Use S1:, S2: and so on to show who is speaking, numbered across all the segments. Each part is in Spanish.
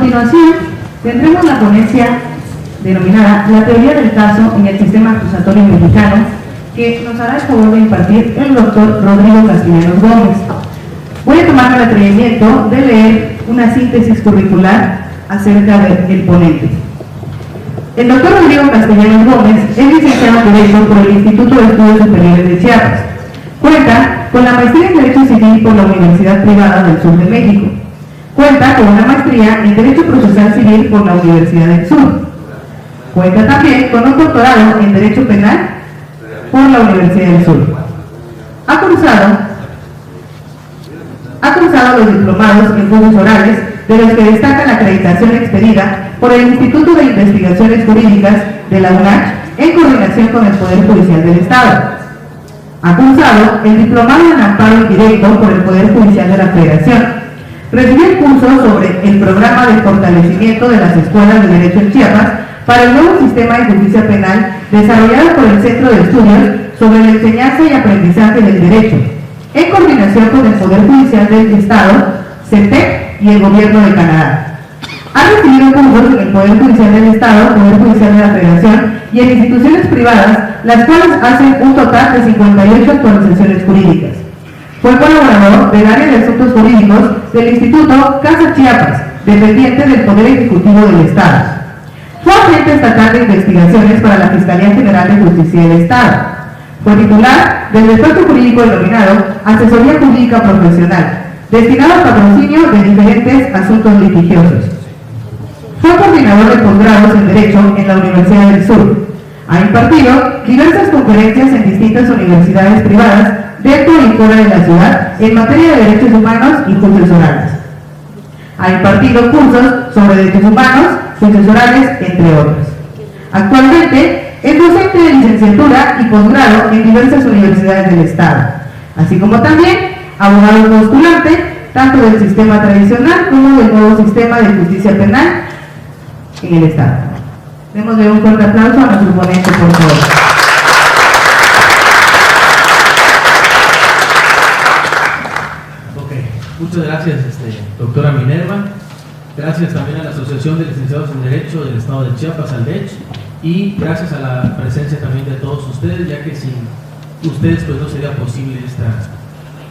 S1: continuación, tendremos la ponencia denominada La teoría del caso en el sistema acusatorio mexicano, que nos hará el favor de impartir el doctor Rodrigo Castellanos Gómez. Voy a tomarme el atrevimiento de leer una síntesis curricular acerca del ponente. El doctor Rodrigo Castellanos Gómez es licenciado en Derecho por el Instituto de Estudios Superiores de Chiapas. Cuenta con la maestría en Derecho Civil por la Universidad Privada del Sur de México. Cuenta con una maestría en Derecho Procesal Civil por la Universidad del Sur. Cuenta también con un doctorado en Derecho Penal por la Universidad del Sur. Ha cursado los diplomados en juicios orales, de los que destaca la acreditación expedida por el Instituto de Investigaciones Jurídicas de la UNACH en coordinación con el Poder Judicial del Estado. Ha cursado el diplomado en amparo indirecto por el Poder Judicial de la Federación. Recibió el curso sobre el programa de fortalecimiento de las escuelas de Derecho en Chiapas para el nuevo sistema de justicia penal desarrollado por el Centro de Estudios sobre la Enseñanza y Aprendizaje del Derecho, en coordinación con el Poder Judicial del Estado, CETEC y el Gobierno de Canadá. Ha recibido cursos en el Poder Judicial del Estado, Poder Judicial de la Federación y en instituciones privadas, las cuales hacen un total de 58 actualizaciones jurídicas. Fue colaborador del área de asuntos jurídicos del Instituto Casa Chiapas, dependiente del Poder Ejecutivo del Estado. Fue agente estatal de investigaciones para la Fiscalía General de Justicia del Estado. Fue titular del despacho jurídico denominado Asesoría Jurídica Profesional, destinado al patrocinio de diferentes asuntos litigiosos. Fue coordinador de posgrados en Derecho en la Universidad del Sur. Ha impartido diversas conferencias en distintas universidades privadas dentro y fuera de la ciudad en materia de derechos humanos y juicios orales. Ha impartido cursos sobre derechos humanos, juicios orales, entre otros. Actualmente es docente de licenciatura y posgrado en diversas universidades del Estado, así como también abogado postulante tanto del sistema tradicional como del nuevo sistema de justicia penal en el Estado. Démosle un fuerte aplauso a nuestro ponente, por favor.
S2: Muchas gracias, doctora Minerva. Gracias también a la Asociación de Licenciados en Derecho del Estado de Chiapas, ALDECH, y gracias a la presencia también de todos ustedes, ya que sin ustedes pues no sería posible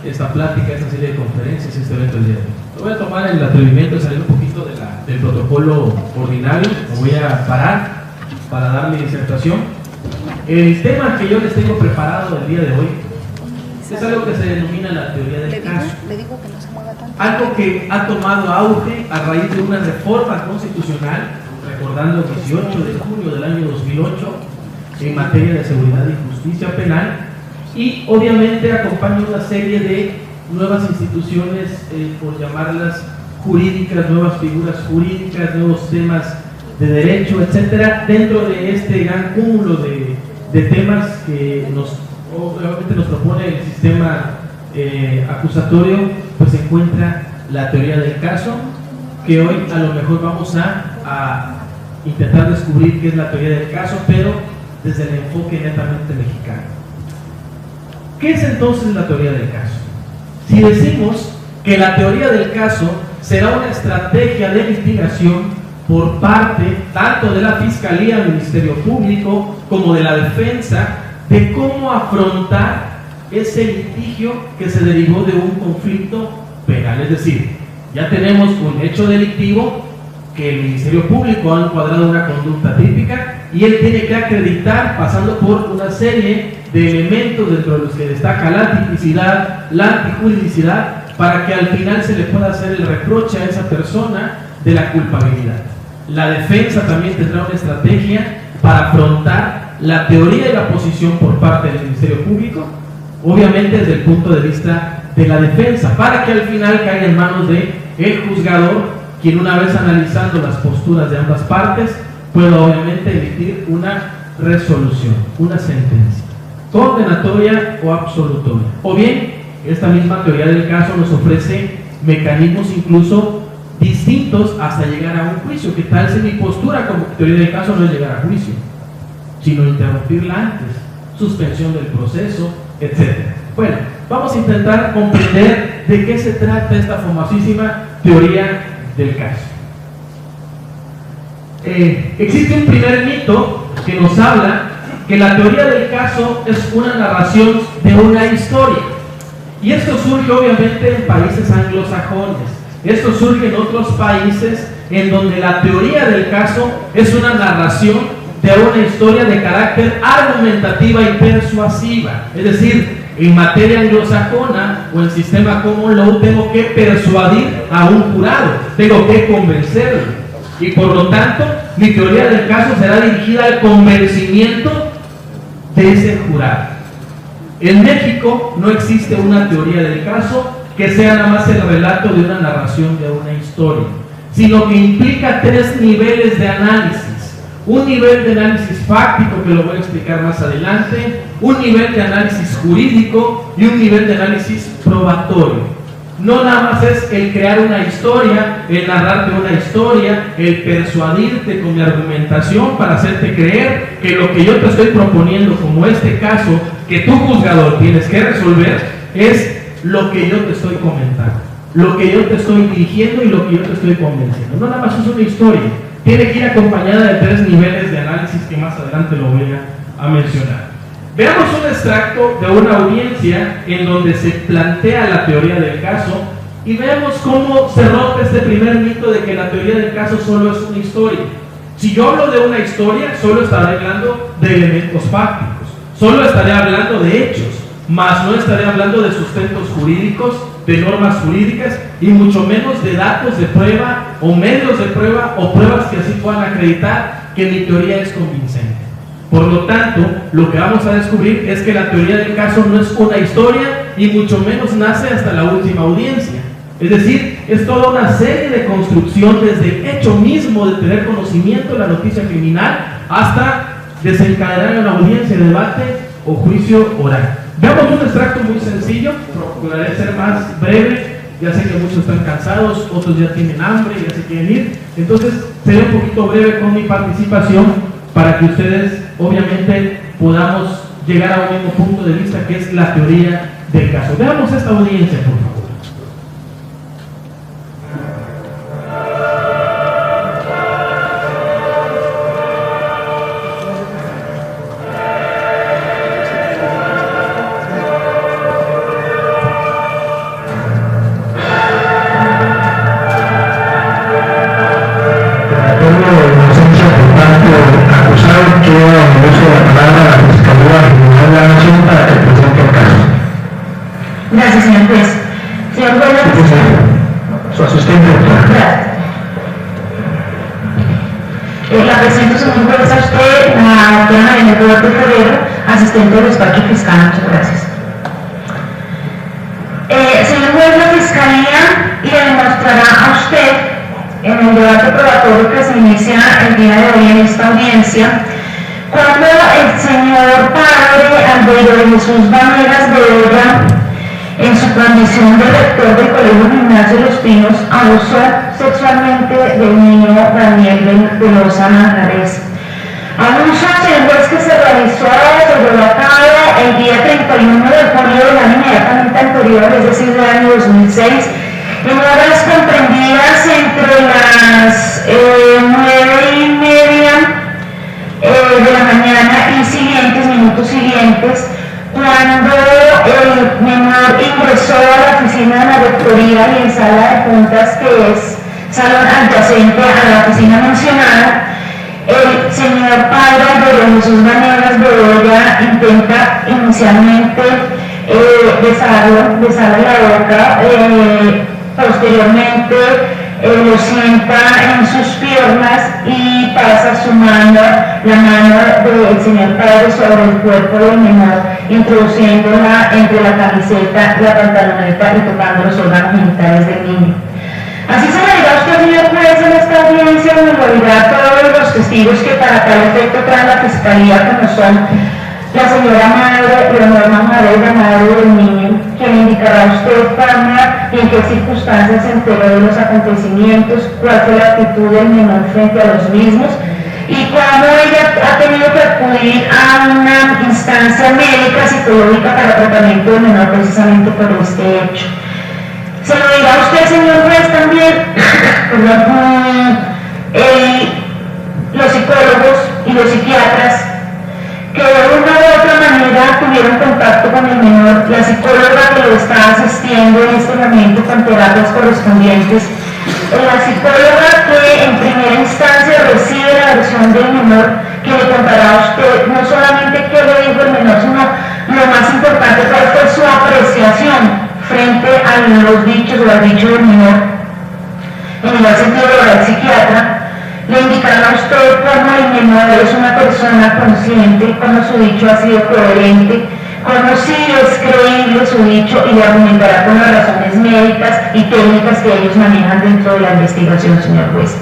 S2: esta plática, esta serie de conferencias, este evento del día de hoy. Voy a tomar el atrevimiento de salir un poquito del protocolo ordinario, me voy a parar para dar mi disertación. El tema que yo les tengo preparado el día de hoy es algo que se denomina la teoría del caso.
S3: Le digo que no se mueva tanto.
S2: Algo que ha tomado auge a raíz de una reforma constitucional, recordando el 18 de junio del año 2008, en materia de seguridad y justicia penal, y obviamente acompaña una serie de nuevas instituciones, por llamarlas jurídicas, nuevas figuras jurídicas, nuevos temas de derecho, etcétera, dentro de este gran cúmulo de temas que obviamente nos propone el sistema acusatorio. Pues se encuentra la teoría del caso, que hoy a lo mejor vamos a intentar descubrir qué es la teoría del caso, pero desde el enfoque netamente mexicano. ¿Qué es entonces la teoría del caso? Si decimos que la teoría del caso será una estrategia de investigación por parte tanto de la Fiscalía, del Ministerio Público, como de la Defensa, de cómo afrontar ese litigio que se derivó de un conflicto penal. Es decir, ya tenemos un hecho delictivo que el Ministerio Público ha encuadrado una conducta típica y él tiene que acreditar, pasando por una serie de elementos dentro de los que destaca la tipicidad, la antijuridicidad, para que al final se le pueda hacer el reproche a esa persona de la culpabilidad. La defensa también tendrá una estrategia para afrontar la teoría y la posición por parte del Ministerio Público, obviamente desde el punto de vista de la defensa, para que al final caiga en manos del juzgador, quien una vez analizando las posturas de ambas partes pueda obviamente emitir una resolución, una sentencia, condenatoria o absolutoria. O bien, esta misma teoría del caso nos ofrece mecanismos incluso distintos hasta llegar a un juicio. ¿Qué tal si mi postura como teoría del caso no es llegar a juicio, sino interrumpirla antes, suspensión del proceso, etcétera? Bueno, vamos a intentar comprender de qué se trata esta famosísima teoría del caso. existe un primer mito que nos habla que la teoría del caso es una narración de una historia. Y esto surge obviamente en países anglosajones. Esto surge en otros países en donde la teoría del caso es una narración de una historia de carácter argumentativa y persuasiva. Es decir, en materia anglosajona o en sistema common law tengo que persuadir a un jurado, tengo que convencerlo. Y por lo tanto, mi teoría del caso será dirigida al convencimiento de ese jurado. En México no existe una teoría del caso que sea nada más el relato de una narración de una historia, sino que implica 3 niveles de análisis. Un nivel de análisis fáctico, que lo voy a explicar más adelante, un nivel de análisis jurídico y un nivel de análisis probatorio. No nada más es el crear una historia, el narrarte una historia, el persuadirte con mi argumentación para hacerte creer que lo que yo te estoy proponiendo, como este caso que tú, juzgador, tienes que resolver, es lo que yo te estoy comentando, lo que yo te estoy dirigiendo y lo que yo te estoy convenciendo. No nada más es una historia, tiene que ir acompañada de 3 niveles de análisis que más adelante lo voy a mencionar. Veamos un extracto de una audiencia en donde se plantea la teoría del caso y veamos cómo se rompe este primer mito de que la teoría del caso solo es una historia. Si yo hablo de una historia, solo estaré hablando de elementos fácticos, solo estaré hablando de hechos, mas no estaré hablando de sustentos jurídicos, de normas jurídicas y mucho menos de datos de prueba o medios de prueba o pruebas que así puedan acreditar que mi teoría es convincente. Por lo tanto, lo que vamos a descubrir es que la teoría del caso no es una historia y mucho menos nace hasta la última audiencia. Es decir, es toda una serie de construcción desde el hecho mismo de tener conocimiento de la noticia criminal hasta desencadenar una audiencia, debate o juicio oral. Veamos un extracto muy sencillo, procuraré ser más breve, ya sé que muchos están cansados, otros ya tienen hambre, ya se quieren ir, entonces seré un poquito breve con mi participación para que ustedes obviamente podamos llegar a un mismo punto de vista que es la teoría del caso. Veamos esta audiencia, por favor.
S3: Gracias, señor juez. Señor juez,
S4: su asistente.
S3: la presento, señor juez, a usted, la doctora María Roberto Ferrero, asistente del despacho fiscal. Muchas gracias. Señor juez, la fiscalía le demostrará a usted en el debate probatorio que se inicia el día de hoy en esta audiencia, cuando el señor padre Albeiro de Jesús Vanegas Bedoya, en su condición de rector del Colegio Gimnasio de los Pinos, abusó sexualmente del niño Daniel Velosa Manjarres. Abuso, señor juez, que se realizó, se llevó a cabo el día 31 de julio del año inmediatamente anterior, es decir, del año 2006, en horas comprendidas entre las 9:30 de la mañana y minutos siguientes, cuando el menor ingresó a la oficina de la rectoría y en sala de juntas, que es salón adyacente a la oficina mencionada, el señor padre Albeiro Jesús Vanegas Bedoya intenta inicialmente besarle la boca, posteriormente lo sienta en sus piernas y pasa su mano, la mano del señor padre, sobre el cuerpo del menor, introduciéndola entre la camiseta, la pantaloneta y tocando los órganos genitales del niño. Así se le dirá a usted, señor juez, en esta audiencia, en realidad todos los testigos que para tal efecto traen la fiscalía, como son la señora madre, Leonor Manjarres, la madre del niño, que le indicará a usted cuándo y en qué circunstancias se enteró de los acontecimientos, cuál fue la actitud del menor frente a los mismos y cuándo ella ha tenido que acudir a una instancia médica, psicológica para tratamiento del menor precisamente por este hecho. Se lo dirá a usted, señor juez, también, con terapias correspondientes. La psicóloga que en primera instancia recibe la versión del menor, que le contará a usted no solamente qué le dijo el menor, sino lo más importante cuál fue su apreciación frente a los dichos o al dicho del menor. En igual sentido lo hará el psiquiatra. Le indicará a usted cómo el menor es una persona consciente, cómo su dicho ha sido coherente, cómo sí es creíble su dicho, y le argumentará con las razones médicas y técnicas que ellos manejan dentro de la investigación, señor juez.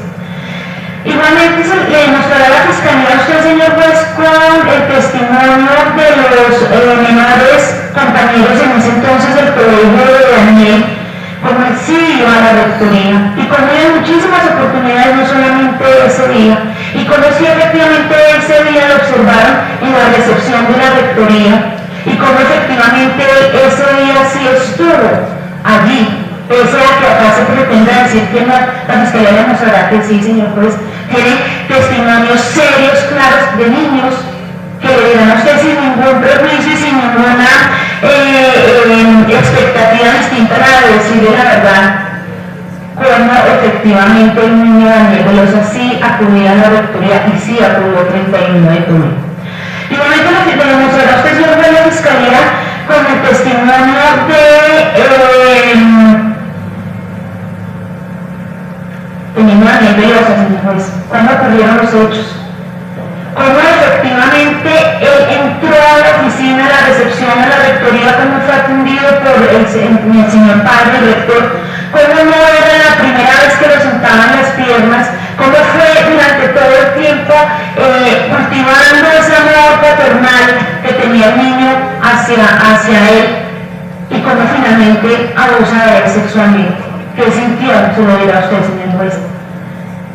S3: Igualmente le mostrará la fiscalía a usted, señor juez, con el testimonio de los menores compañeros en ese entonces del colegio de Daniel, como él sí iba a la rectoría, y como en muchísimas oportunidades, no solamente ese día, y como si efectivamente ese día lo observaron en la recepción de la rectoría, y como efectivamente ese día sí estuvo allí, pese a que acá se pretenda decir que no, la fiscalía le mostrará que sí, señor juez, tiene testimonios serios, claros, de niños, que le dirán a usted sin ningún prejuicio y sin ninguna expectativa distinta a la de decirle la verdad, cómo efectivamente el niño Daniel Velosa sí acudía a la rectoría y sí acudió 31 de junio. Igualmente le mostrará a usted, señor juez, la fiscalía con el testimonio de niño Daniel Velosa, señor juez, cuando ocurrieron los hechos. Cómo efectivamente él entró a la oficina, a la recepción, a la rectoría, cómo fue atendido por el señor padre, el rector, cómo no era la primera vez que lo sentaban las piernas, cómo fue durante todo el tiempo cultivando ese amor paternal que tenía el niño hacia él, y cómo finalmente abusa de él sexualmente. ¿Qué sintió? Se lo dirá usted, señor juez.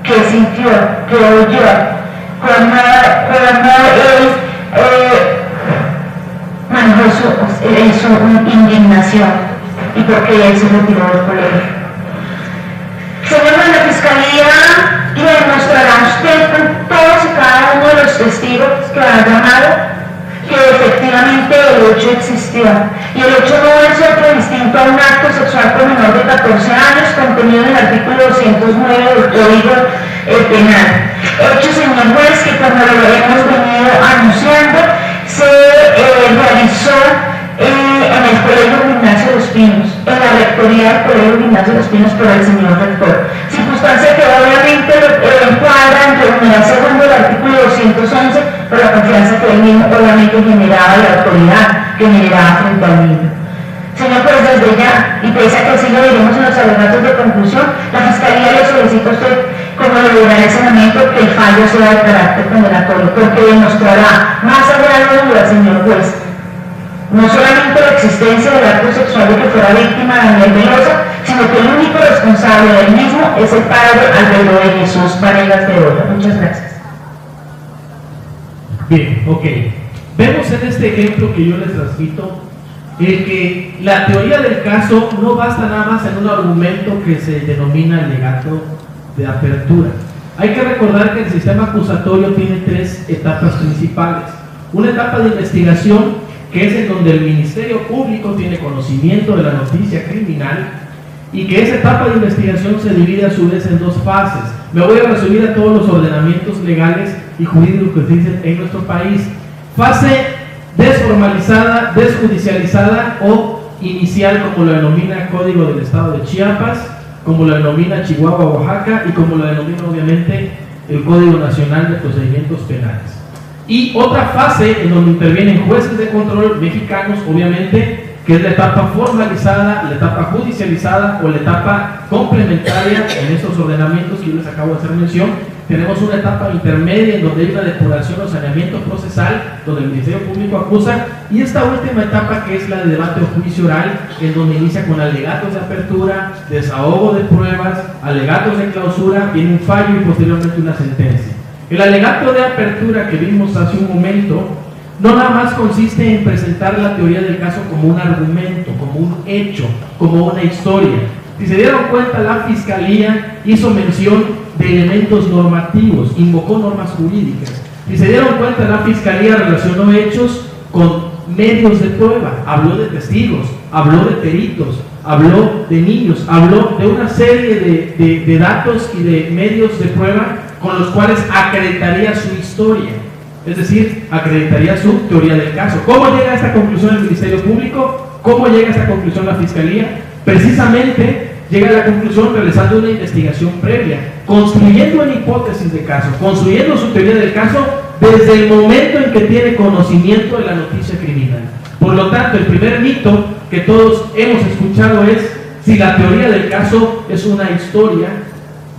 S3: ¿Qué sintió? ¿Qué oyó? Cuando él manejó su indignación y porque él se retiró del colegio. Señor de la Fiscalía le demostrará a usted con todos y cada uno de los testigos que ha llamado que efectivamente el hecho existió, y el hecho no es otro distinto a un acto sexual con menor de 14 años contenido en el artículo 209 del Código Penal. Hecho, señor juez, que como lo hemos venido anunciando, se realizó en el Colegio Gimnasio de los Pinos, en la rectoría del Colegio Gimnasio de los Pinos por el señor rector. Circunstancia que obviamente encuadra entre el numeral segundo del artículo 211 por la confianza que él mismo obviamente generaba y la autoridad que generaba frente al niño. Señor juez, desde ya, y pese a que así lo diremos en los alegatos de conclusión, la Fiscalía le solicita a usted, como lo dirá en ese momento, que el fallo sea de carácter condenatorio, porque demostrará, más allá de duda, señor juez, no solamente la existencia del acto sexual de que fuera víctima de Daniel Velosa, sino que el único responsable del mismo es el padre Alberto de Jesús Vanegas de Ola. Muchas gracias.
S2: Bien, ok. Vemos en este ejemplo que yo les transmito que la teoría del caso no basta nada más en un argumento que se denomina alegato de apertura. Hay que recordar que el sistema acusatorio tiene tres etapas principales. Una etapa de investigación, que es en donde el Ministerio Público tiene conocimiento de la noticia criminal, y que esa etapa de investigación se divide a su vez en dos fases. Me voy a resumir a todos los ordenamientos legales y jurídicos que existen en nuestro país. Fase desformalizada, desjudicializada o inicial, como lo denomina el Código del Estado de Chiapas, como lo denomina Chihuahua, Oaxaca, y como lo denomina obviamente el Código Nacional de Procedimientos Penales. Y otra fase en donde intervienen jueces de control mexicanos, obviamente, que es la etapa formalizada, la etapa judicializada o la etapa complementaria en estos ordenamientos que yo les acabo de hacer mención. Tenemos una etapa intermedia en donde hay una depuración o saneamiento procesal, donde el Ministerio Público acusa, y esta última etapa, que es la de debate o juicio oral, en donde inicia con alegatos de apertura, desahogo de pruebas, alegatos de clausura, viene un fallo y posteriormente una sentencia. El alegato de apertura que vimos hace un momento no nada más consiste en presentar la teoría del caso como un argumento, como un hecho, como una historia. Si se dieron cuenta, la Fiscalía hizo mención de elementos normativos, invocó normas jurídicas. Si se dieron cuenta, la Fiscalía relacionó hechos con medios de prueba, habló de testigos, habló de peritos, habló de niños, habló de una serie de datos y de medios de prueba con los cuales acreditaría su historia, es decir, acreditaría su teoría del caso. ¿Cómo llega a esta conclusión el Ministerio Público? ¿Cómo llega a esta conclusión la Fiscalía? Precisamente llega a la conclusión realizando una investigación previa, construyendo una hipótesis de caso, construyendo su teoría del caso desde el momento en que tiene conocimiento de la noticia criminal. Por lo tanto, el primer mito que todos hemos escuchado es si la teoría del caso es una historia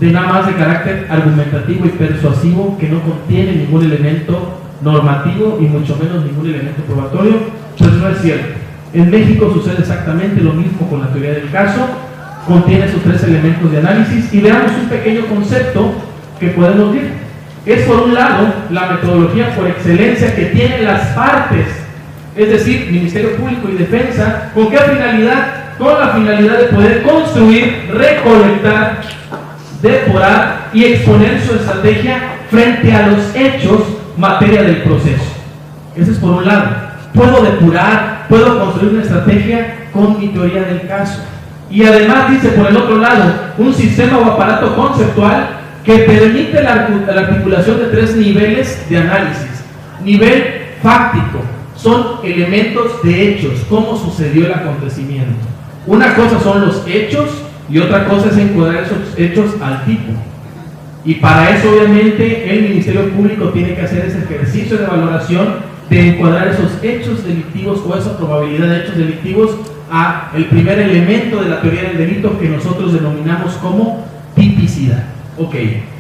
S2: de nada más de carácter argumentativo y persuasivo que no contiene ningún elemento normativo y mucho menos ningún elemento probatorio. Pues no es cierto. En México sucede exactamente lo mismo con la teoría del caso, contiene sus tres elementos de análisis y veamos un pequeño concepto que podemos ver. Es por un lado la metodología por excelencia que tienen las partes, es decir, Ministerio Público y Defensa. ¿Con qué finalidad? Con la finalidad de poder construir, recolectar, depurar y exponer su estrategia frente a los hechos materia del proceso. Ese es por un lado. Puedo depurar, puedo construir una estrategia con mi teoría del caso. Y además dice por el otro lado, un sistema o aparato conceptual que permite la articulación de tres niveles de análisis. Nivel fáctico, son elementos de hechos, cómo sucedió el acontecimiento. Una cosa son los hechos y otra cosa es encuadrar esos hechos al tipo. Y para eso obviamente el Ministerio Público tiene que hacer ese ejercicio de valoración de encuadrar esos hechos delictivos o esa probabilidad de hechos delictivos a el primer elemento de la teoría del delito que nosotros denominamos como tipicidad. Ok.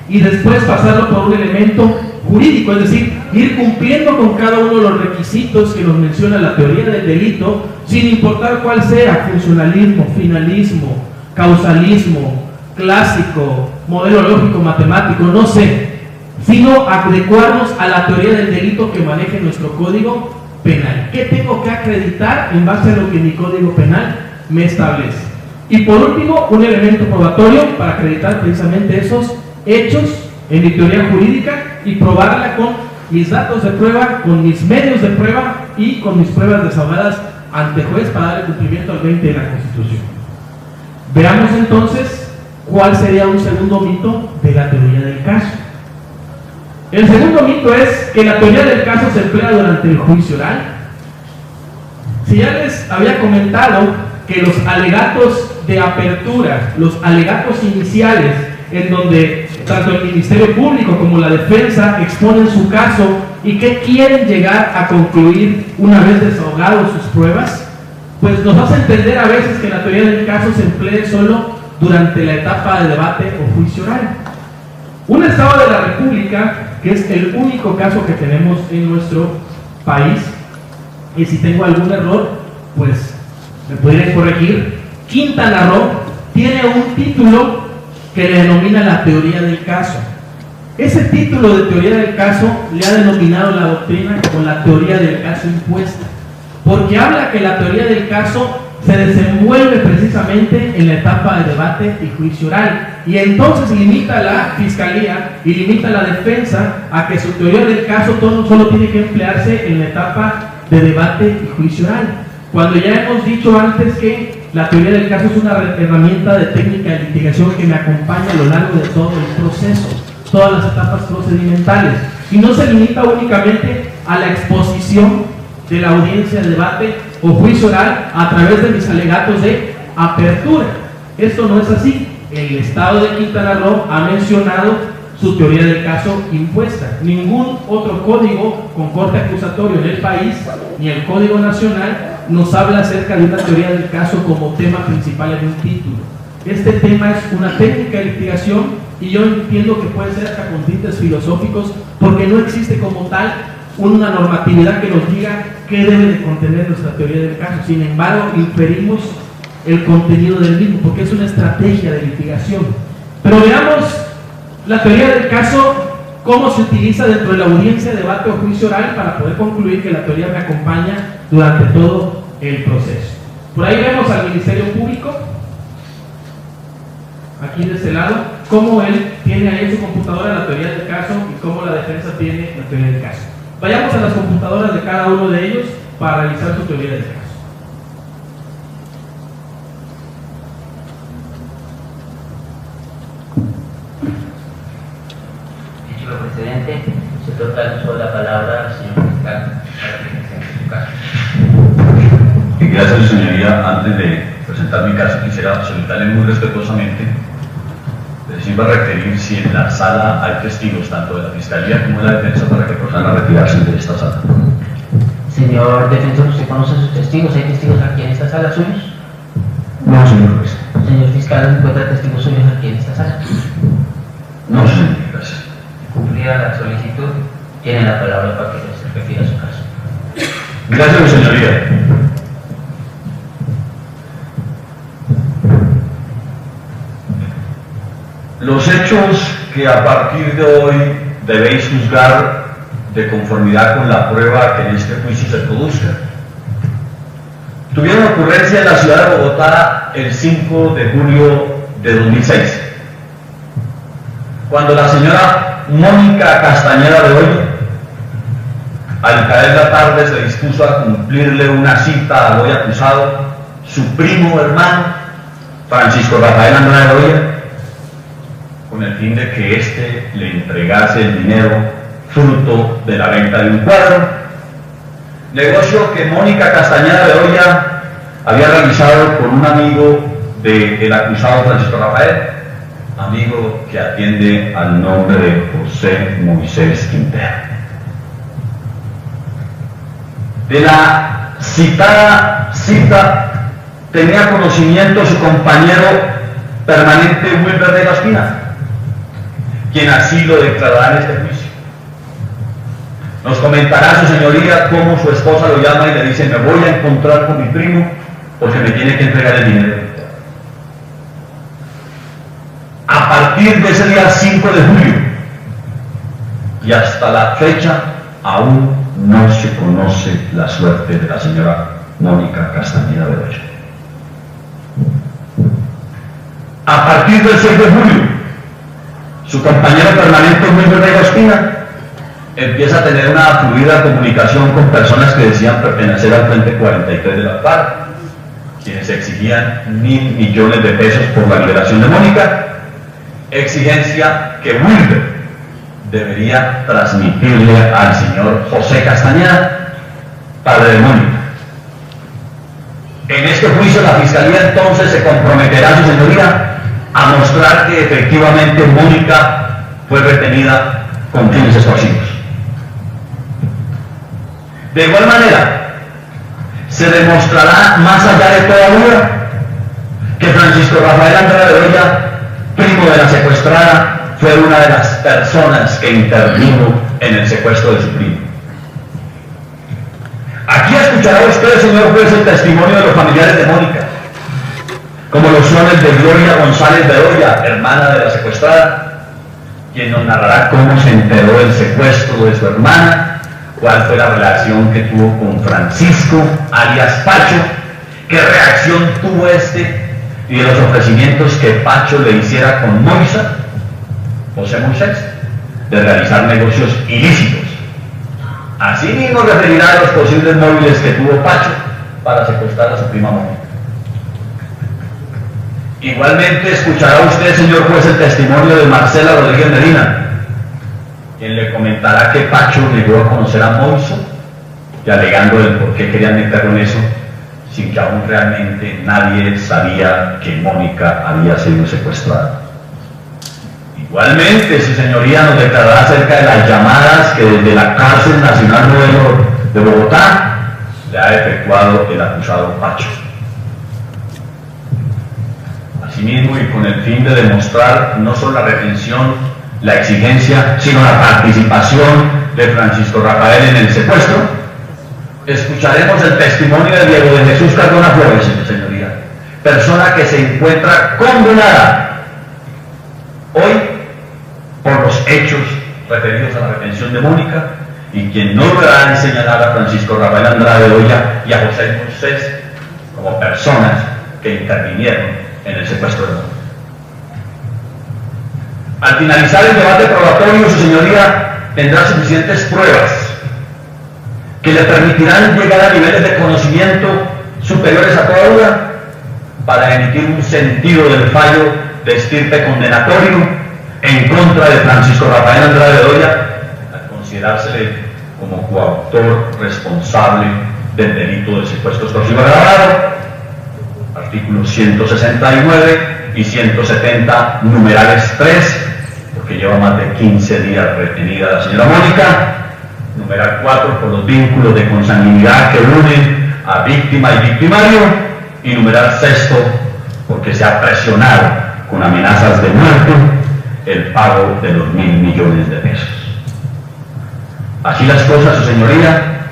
S2: Y después pasarlo por un elemento jurídico, es decir, ir cumpliendo con cada uno de los requisitos que nos menciona la teoría del delito, sin importar cuál sea: funcionalismo, finalismo, causalismo, clásico, modelo lógico, matemático, no sé, sino adecuarnos a la teoría del delito que maneje nuestro Código Penal. ¿Qué tengo que acreditar en base a lo que mi Código Penal me establece? Y por último, un elemento probatorio para acreditar precisamente esos hechos en mi teoría jurídica y probarla con mis datos de prueba, con mis medios de prueba y con mis pruebas desahogadas ante juez para dar el cumplimiento al 20 de la Constitución. Veamos entonces cuál sería un segundo mito de la teoría del caso. El segundo mito es que la teoría del caso se emplea durante el juicio oral. Si ya les había comentado que los alegatos de apertura, los alegatos iniciales, en donde tanto el Ministerio Público como la defensa exponen su caso y que quieren llegar a concluir una vez desahogados sus pruebas, pues nos hace entender a veces que la teoría del caso se emplee solo durante la etapa de debate o juicio oral. Un Estado de la República, que es el único caso que tenemos en nuestro país, y si tengo algún error, pues me podrían corregir, Quintana Roo tiene un título que le denomina la teoría del caso. Ese título de teoría del caso le ha denominado la doctrina como la teoría del caso impuesta, porque habla que la teoría del caso se desenvuelve precisamente en la etapa de debate y juicio oral, y entonces limita a la Fiscalía y limita a la defensa a que su teoría del caso solo tiene que emplearse en la etapa de debate y juicio oral, cuando ya hemos dicho antes que la teoría del caso es una herramienta de técnica de litigación que me acompaña a lo largo de todo el proceso, todas las etapas procedimentales, y no se limita únicamente a la exposición de la audiencia de debate o juicio oral a través de mis alegatos de apertura. Esto no es así. El Estado de Quintana Roo ha mencionado su teoría del caso impuesta. Ningún otro código con corte acusatorio en el país, ni el Código Nacional, nos habla acerca de una teoría del caso como tema principal en un título. Este tema es una técnica de litigación y yo entiendo que puede ser hasta con tintes filosóficos, porque no existe como tal una normatividad que nos diga qué debe de contener nuestra teoría del caso. Sin embargo, inferimos el contenido del mismo, porque es una estrategia de litigación. Pero veamos la teoría del caso, cómo se utiliza dentro de la audiencia, debate o juicio oral, para poder concluir que la teoría me acompaña durante todo el proceso. Por ahí vemos al Ministerio Público, aquí de este lado, cómo él tiene ahí en su computadora la teoría del caso y cómo la defensa tiene la teoría del caso. Vayamos a las computadoras de cada uno de ellos para realizar su teoría del caso.
S5: ejercicio precedente, se toca el uso de la palabra al señor fiscal para que presente su caso.
S6: Y gracias, señoría. Antes de presentar mi caso, quisiera solicitarle muy respetuosamente les iba a requerir si en la sala hay testigos, tanto de la Fiscalía como de la Defensa, para que procedan a retirarse de esta sala.
S5: Señor defensor, ¿usted conoce a sus testigos? ¿Hay testigos aquí en esta sala suyos?
S6: No, señor juez.
S5: Señor fiscal, ¿encuentra testigos suyos aquí en esta sala?
S6: No, señor. Gracias.
S5: Cumplida la solicitud, tiene la palabra para que se refiera a su caso.
S6: Gracias, señoría. Los hechos que a partir de hoy debéis juzgar de conformidad con la prueba que en este juicio se produzca tuvieron ocurrencia en la ciudad de Bogotá el 5 de julio de 2006, cuando la señora Mónica Castañeda de Hoyo, al caer la tarde, se dispuso a cumplirle una cita al hoy acusado, su primo hermano, Francisco Rafael Andrade Bedoya, con el fin de que éste le entregase el dinero fruto de la venta de un cuadro, negocio que Mónica Castañeda Bedoya había realizado con un amigo del acusado Francisco Rafael, amigo que atiende al nombre de José Moisés Quintero. De la citada cita tenía conocimiento su compañero permanente Wilber de la Espina, quien así lo declarará en este juicio. Nos comentará su señoría cómo su esposa lo llama y le dice: me voy a encontrar con mi primo porque me tiene que entregar el dinero. A partir de ese día 5 de julio y hasta la fecha aún no se conoce la suerte de la señora Mónica Castañeda Bedoya. A partir del 6 de julio, su compañero permanente Wilber de Espina empieza a tener una fluida comunicación con personas que decían pertenecer al Frente 43 de la FARC, quienes exigían 1.000 millones de pesos por la liberación de Mónica, exigencia que Wilber debería transmitirle al señor José Castañeda, padre de Mónica. En este juicio la Fiscalía entonces se comprometerá, su señoría, a mostrar que efectivamente Mónica fue retenida con fines extorsivos. De igual manera, se demostrará más allá de toda duda que Francisco Rafael Andrade Bedoya, primo de la secuestrada, fue una de las personas que intervino en el secuestro de su primo. Aquí escuchará usted, señor juez, el testimonio de los familiares de Mónica, como lo son el de Gloria González Bedoya, hermana de la secuestrada, quien nos narrará cómo se enteró del secuestro de su hermana, cuál fue la relación que tuvo con Francisco, alias Pacho, qué reacción tuvo este y de los ofrecimientos que Pacho le hiciera con José Moisés, de realizar negocios ilícitos. Asimismo referirá a los posibles móviles que tuvo Pacho para secuestrar a su prima Mónica. Igualmente escuchará usted, señor juez, el testimonio de Marcela Rodríguez Medina, quien le comentará que Pacho negó a conocer a Moiso y alegando el por qué querían meterlo en eso, sin que aún realmente nadie sabía que Mónica había sido secuestrada. Igualmente, su señoría nos declarará acerca de las llamadas que desde la Cárcel Nacional Modelo de Bogotá le ha efectuado el acusado Pacho. Asimismo, y con el fin de demostrar no solo la retención, la exigencia, sino la participación de Francisco Rafael en el secuestro, escucharemos el testimonio de Diego de Jesús Cardona Flores, señoría, persona que se encuentra condenada hoy por los hechos referidos a la retención de Mónica y quien no logrará señalar a Francisco Rafael Andrade Bedoya y a José Moisés como personas que intervinieron en el secuestro de Mónica. Al finalizar el debate probatorio, su señoría tendrá suficientes pruebas que le permitirán llegar a niveles de conocimiento superiores a toda duda para emitir un sentido del fallo de estirpe condenatorio en contra de Francisco Rafael Andrade Bedoya, al considerársele como coautor responsable del delito de secuestro extorsivo agravado, artículos 169 y 170, numerales 3, porque lleva más de 15 días retenida la señora Mónica, numeral 4, por los vínculos de consanguinidad que unen a víctima y victimario, y numeral 6, porque se ha presionado con amenazas de muerte el pago de los 1.000 millones de pesos. Así las cosas, su señoría,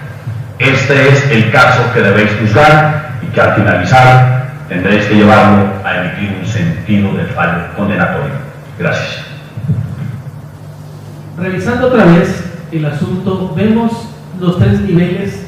S6: este es el caso que debéis juzgar y que al finalizar tendréis que llevarlo a emitir un sentido de fallo condenatorio. Gracias.
S2: Revisando otra vez el asunto, vemos los tres niveles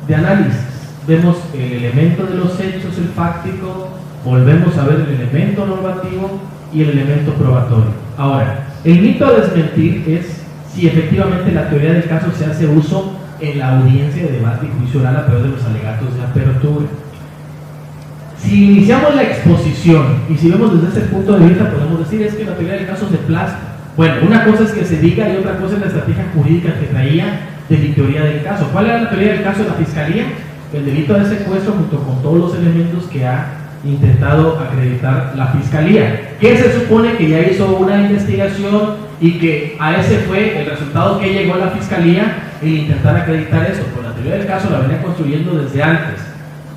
S2: de análisis. Vemos el elemento de los hechos, el fáctico, volvemos a ver el elemento normativo y el elemento probatorio. Ahora, el mito a desmentir es si efectivamente la teoría del caso se hace uso en la audiencia de debate y juicio oral a través de los alegatos de apertura. Si iniciamos la exposición y si vemos desde ese punto de vista, podemos decir es que la teoría del caso se plasma. Bueno, una cosa es que se diga y otra cosa es la estrategia jurídica que traía de mi teoría del caso. ¿Cuál era la teoría del caso de la Fiscalía? El delito de secuestro junto con todos los elementos que ha intentado acreditar la Fiscalía, que se supone que ya hizo una investigación y que a ese fue el resultado que llegó a la Fiscalía el intentar acreditar eso. Pues la teoría del caso la venía construyendo desde antes.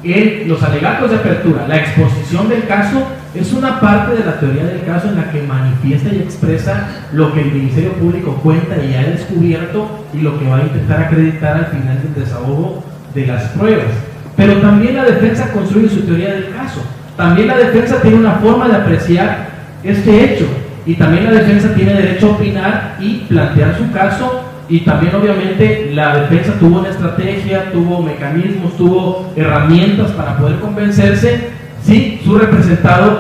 S2: En los alegatos de apertura, la exposición del caso es una parte de la teoría del caso en la que manifiesta y expresa lo que el Ministerio Público cuenta y ha descubierto y lo que va a intentar acreditar al final del desahogo de las pruebas. Pero también la defensa construye su teoría del caso. También la defensa tiene una forma de apreciar este hecho y también la defensa tiene derecho a opinar y plantear su caso, y también obviamente la defensa tuvo una estrategia, tuvo mecanismos, tuvo herramientas para poder convencerse si su representado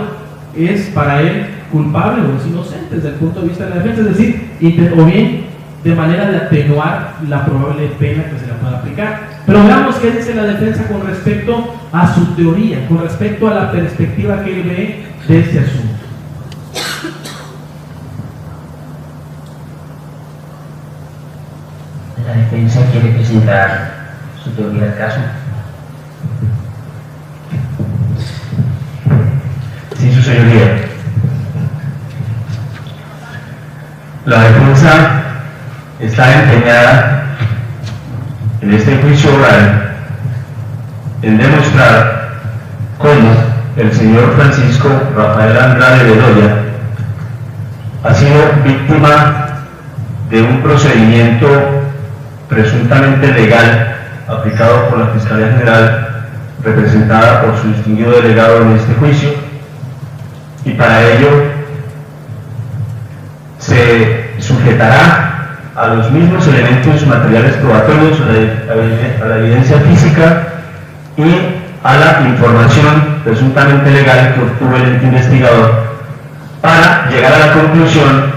S2: es para él culpable o es inocente desde el punto de vista de la defensa, es decir, o bien de manera de atenuar la probable pena que se le pueda aplicar. Pero veamos qué dice la defensa con respecto a su teoría, con respecto a la perspectiva que él ve de este asunto.
S5: La defensa quiere presentar su teoría del caso.
S6: Sí, su señoría. La defensa está empeñada en este juicio oral en demostrar cómo el señor Francisco Rafael Andrade Bedoya ha sido víctima de un procedimiento presuntamente legal aplicado por la Fiscalía General, representada por su distinguido delegado en este juicio, y para ello se sujetará a los mismos elementos materiales probatorios, a la evidencia física y a la información presuntamente legal que obtuvo el ente investigador, para llegar a la conclusión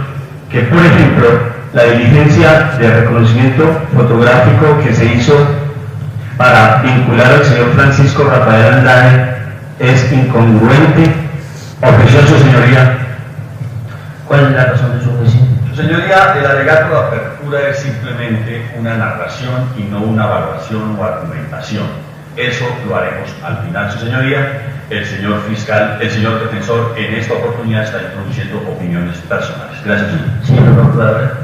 S6: que, por ejemplo, la diligencia de reconocimiento fotográfico que se hizo para vincular al señor Francisco Rafael Andrade es incongruente. Objeción, su señoría.
S5: ¿Cuál es la razón de su juicio?
S6: Su señoría, el alegato de apertura es simplemente una narración y no una valoración o argumentación. Eso lo haremos al final, su señoría. El señor fiscal, el señor defensor, en esta oportunidad está introduciendo opiniones personales. Gracias, señor.
S5: Señor procurador.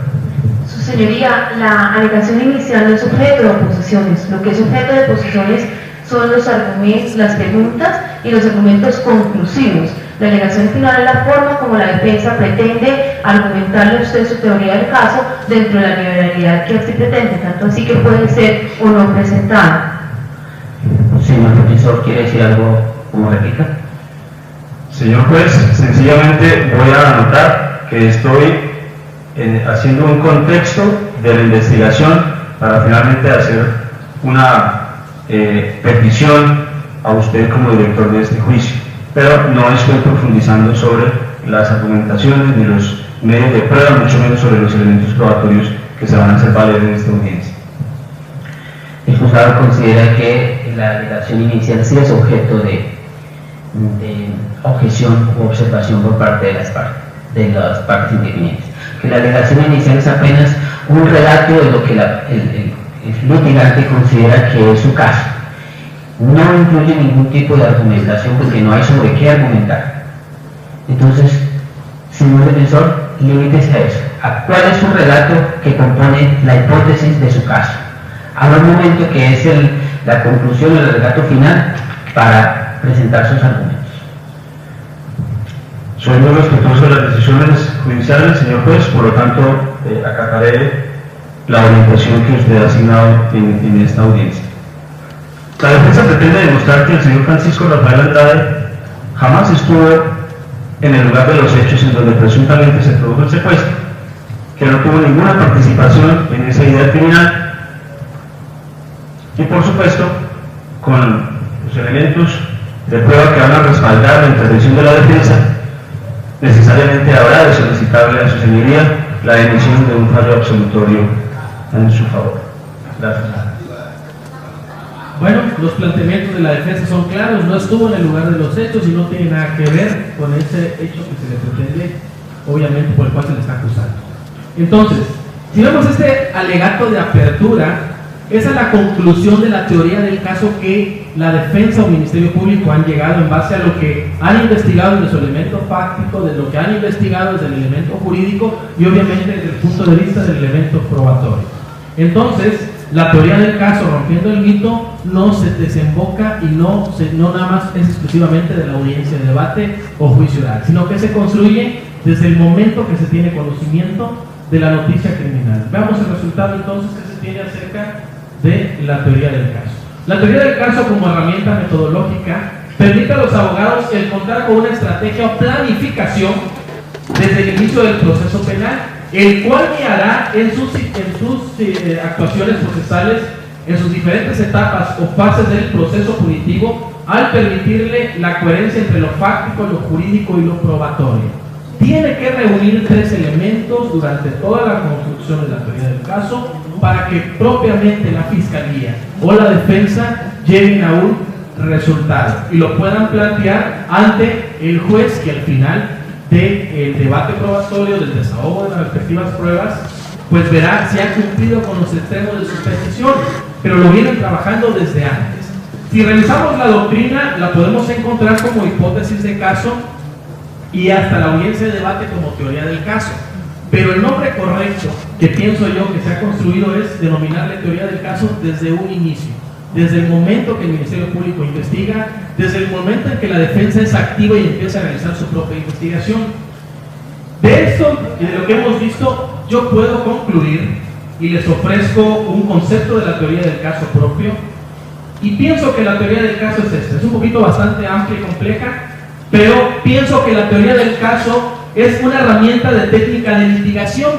S7: Su señoría, la alegación inicial no es objeto de oposiciones. Lo que es objeto de oposiciones son los argumentos, las preguntas y los argumentos conclusivos. La alegación final es la forma como la defensa pretende argumentarle a usted su teoría del caso dentro de la liberalidad que así pretende, tanto así que puede ser o no presentada.
S5: Señor profesor, ¿quiere decir algo como réplica?
S6: Señor juez, sencillamente voy a anotar que estoy haciendo un contexto de la investigación para finalmente hacer una petición a usted como director de este juicio, pero no estoy profundizando sobre las argumentaciones ni los medios de prueba, mucho menos sobre los elementos probatorios que se van a hacer valer en esta audiencia.
S5: El juzgado considera que la alegación inicial sí es objeto de objeción u observación por parte de las partes intervinientes. que la alegación inicial es apenas un relato de lo que el litigante considera que es su caso. No incluye ningún tipo de argumentación porque no hay sobre qué argumentar. Entonces, señor defensor, limítese a eso. ¿Cuál es su relato que compone la hipótesis de su caso? Habrá un momento que es la conclusión del relato final para presentar sus argumentos.
S4: Soy muy respetuoso de las decisiones judiciales, señor juez, por lo tanto, acataré la orientación que usted ha asignado en esta audiencia. La defensa pretende demostrar que el señor Francisco Rafael Andrade jamás estuvo en el lugar de los hechos en donde presuntamente se produjo el secuestro, que no tuvo ninguna participación en esa idea criminal y, por supuesto, con los elementos de prueba que van a respaldar la intervención de la defensa, necesariamente habrá de solicitarle a su señoría la emisión de un fallo absolutorio en su favor. Gracias.
S2: Bueno, los planteamientos de la defensa son claros, no estuvo en el lugar de los hechos y no tiene nada que ver con ese hecho que se le pretende, obviamente, por el cual se le está acusando. Entonces, si vemos este alegato de apertura, esa es la conclusión de la teoría del caso que la defensa o Ministerio Público han llegado en base a lo que han investigado desde su elemento fáctico, de lo que han investigado desde el elemento jurídico y obviamente desde el punto de vista del elemento probatorio. Entonces, la teoría del caso, rompiendo el mito, no se desemboca y no nada más es exclusivamente de la audiencia de debate o juicio oral, sino que se construye desde el momento que se tiene conocimiento de la noticia criminal. Veamos el resultado entonces que se tiene acerca de la teoría del caso. La teoría del caso como herramienta metodológica permite a los abogados el contar con una estrategia o planificación desde el inicio del proceso penal, el cual guiará en sus actuaciones procesales en sus diferentes etapas o fases del proceso punitivo al permitirle la coherencia entre lo fáctico, lo jurídico y lo probatorio. Tiene que reunir tres elementos durante toda la construcción de la teoría del caso para que propiamente la Fiscalía o la defensa lleguen a un resultado y lo puedan plantear ante el juez que al final del debate probatorio, del desahogo de las respectivas pruebas, pues verá si ha cumplido con los extremos de sus peticiones, pero lo vienen trabajando desde antes. Si revisamos la doctrina, la podemos encontrar como hipótesis de caso y hasta la audiencia de debate como teoría del caso. Pero el nombre correcto que pienso yo que se ha construido es denominarle teoría del caso desde un inicio, desde el momento que el Ministerio Público investiga, desde el momento en que la defensa es activa y empieza a realizar su propia investigación. De esto y de lo que hemos visto, yo puedo concluir y les ofrezco un concepto de la teoría del caso propio y pienso que la teoría del caso es esta. Es un poquito bastante amplia y compleja, pero pienso que la teoría del caso es una herramienta de técnica de litigación,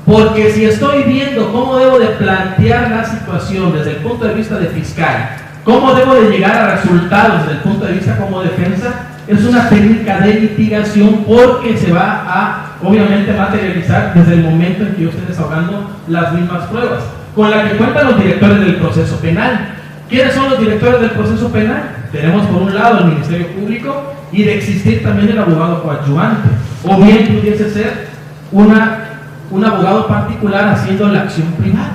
S2: porque si estoy viendo cómo debo de plantear la situación desde el punto de vista de fiscal, cómo debo de llegar a resultados desde el punto de vista como defensa, es una técnica de litigación porque se va a, obviamente, materializar desde el momento en que yo esté desahogando las mismas pruebas, con la que cuentan los directores del proceso penal. ¿Quiénes son los directores del proceso penal? Tenemos por un lado el Ministerio Público y de existir también el abogado coadyuvante, o bien pudiese ser un abogado particular haciendo la acción privada.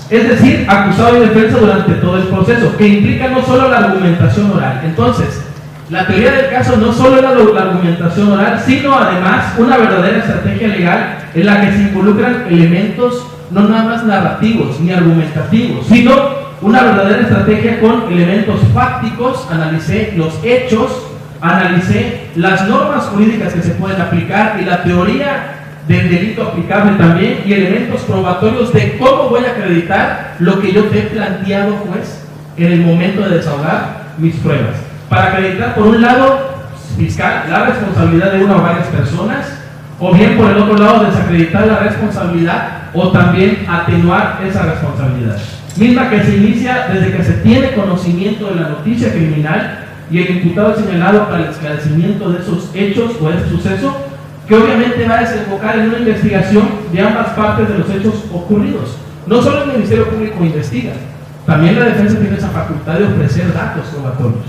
S2: Es decir, acusado y defensa durante todo el proceso, que implica no solo la argumentación oral. Entonces, la teoría del caso no solo es la argumentación oral, sino además una verdadera estrategia legal en la que se involucran elementos no nada más narrativos ni argumentativos, sino una verdadera estrategia con elementos fácticos. Analicé los hechos, analicé las normas jurídicas que se pueden aplicar y la teoría del delito aplicable también, y elementos probatorios de cómo voy a acreditar lo que yo te he planteado, juez, en el momento de desahogar mis pruebas. Para acreditar, por un lado, fiscal, la responsabilidad de una o varias personas, o bien por el otro lado, desacreditar la responsabilidad o también atenuar esa responsabilidad. Misma que se inicia desde que se tiene conocimiento de la noticia criminal y el imputado es señalado para el esclarecimiento de esos hechos o de ese suceso, que obviamente va a desembocar en una investigación de ambas partes de los hechos ocurridos. No solo el Ministerio Público investiga, también la defensa tiene esa facultad de ofrecer datos probatorios.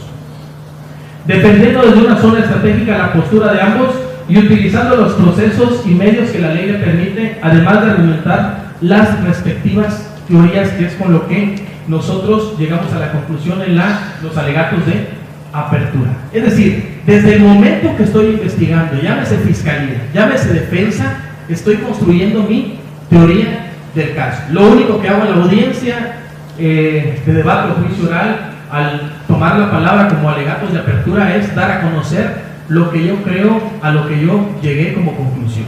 S2: Dependiendo desde una zona estratégica la postura de ambos, y utilizando los procesos y medios que la ley le permite, además de argumentar las respectivas teorías, que es con lo que nosotros llegamos a la conclusión en los alegatos de apertura. Es decir, desde el momento que estoy investigando, llámese fiscalía, llámese defensa, estoy construyendo mi teoría del caso. Lo único que hago en la audiencia de debate o juicio oral, al tomar la palabra como alegatos de apertura, es dar a conocer lo que yo creo, a lo que yo llegué como conclusión.